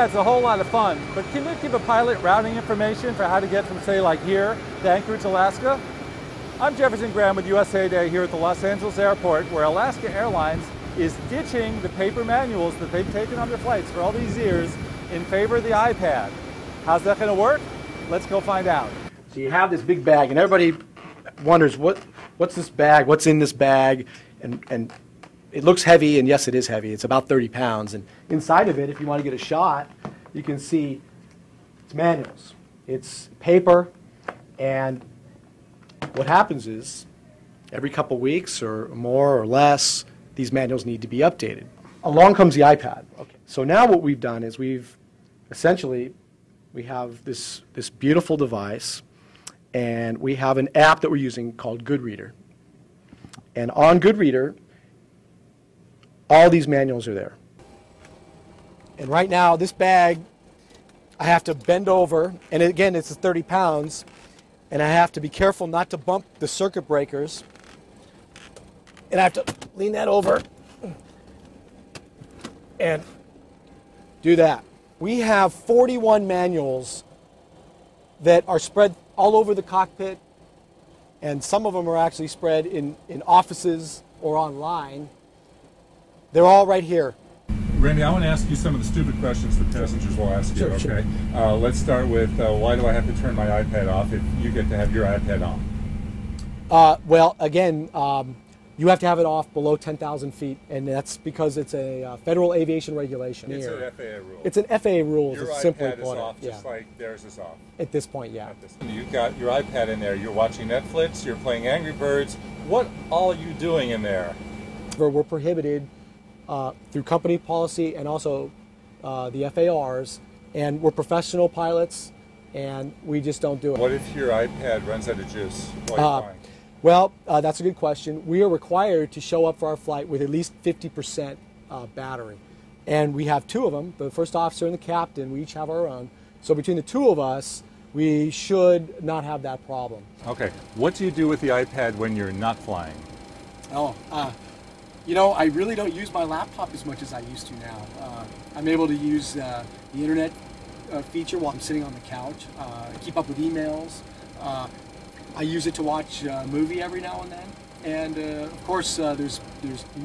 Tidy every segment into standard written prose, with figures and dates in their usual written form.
iPad's a whole lot of fun, but can you give a pilot routing information for how to get from, say, like here to Anchorage, Alaska? I'm Jefferson Graham with USA Today here at the Los Angeles airport, where Alaska Airlines is ditching the paper manuals that they've taken on their flights for all these years in favor of the iPad. How's that going to work? Let's go find out. So you have this big bag, and everybody wonders, what's this bag? What's in this bag? And it looks heavy, and yes, it is heavy. It's about 30 pounds. And inside of it, if you want to get a shot, you can see it's manuals. It's paper, and what happens is every couple weeks or more or less, these manuals need to be updated. Along comes the iPad. Okay. So now what we've done is we have this beautiful device, and we have an app that we're using called Goodreader. And on Goodreader, all these manuals are there. And right now, this bag, I have to bend over, and again, it's 30 pounds, and I have to be careful not to bump the circuit breakers. And I have to lean that over and do that. We have 41 manuals that are spread all over the cockpit, and some of them are actually spread in offices or online. They're all right here. Randy, I want to ask you some of the stupid questions that passengers will ask you, okay? Sure. Let's start with, why do I have to turn my iPad off if you get to have your iPad on? Well, again, you have to have it off below 10,000 feet, and that's because it's a federal aviation regulation. It's an FAA rule. It's an FAA rule. Your simply iPad is off, just like theirs is off. At this point, yeah. You've got your iPad in there. You're watching Netflix. You're playing Angry Birds. What all are you doing in there? We're prohibited through company policy and also the FARs, and we're professional pilots, and we just don't do it. What if your iPad runs out of juice while you're flying? Well, that's a good question. We are required to show up for our flight with at least 50% battery. And we have two of them, the first officer and the captain. We each have our own. So between the two of us, we should not have that problem. Okay. What do you do with the iPad when you're not flying? You know, I really don't use my laptop as much as I used to now. I'm able to use the internet feature while I'm sitting on the couch, keep up with emails. I use it to watch a movie every now and then, and of course there's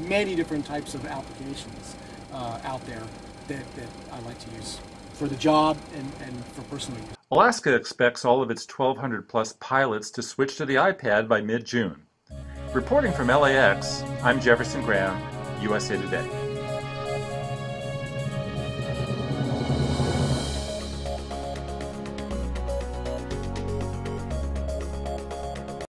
many different types of applications out there that I like to use for the job and for personal use. Alaska expects all of its 1,200 plus pilots to switch to the iPad by mid-June. Reporting from LAX, I'm Jefferson Graham, USA Today.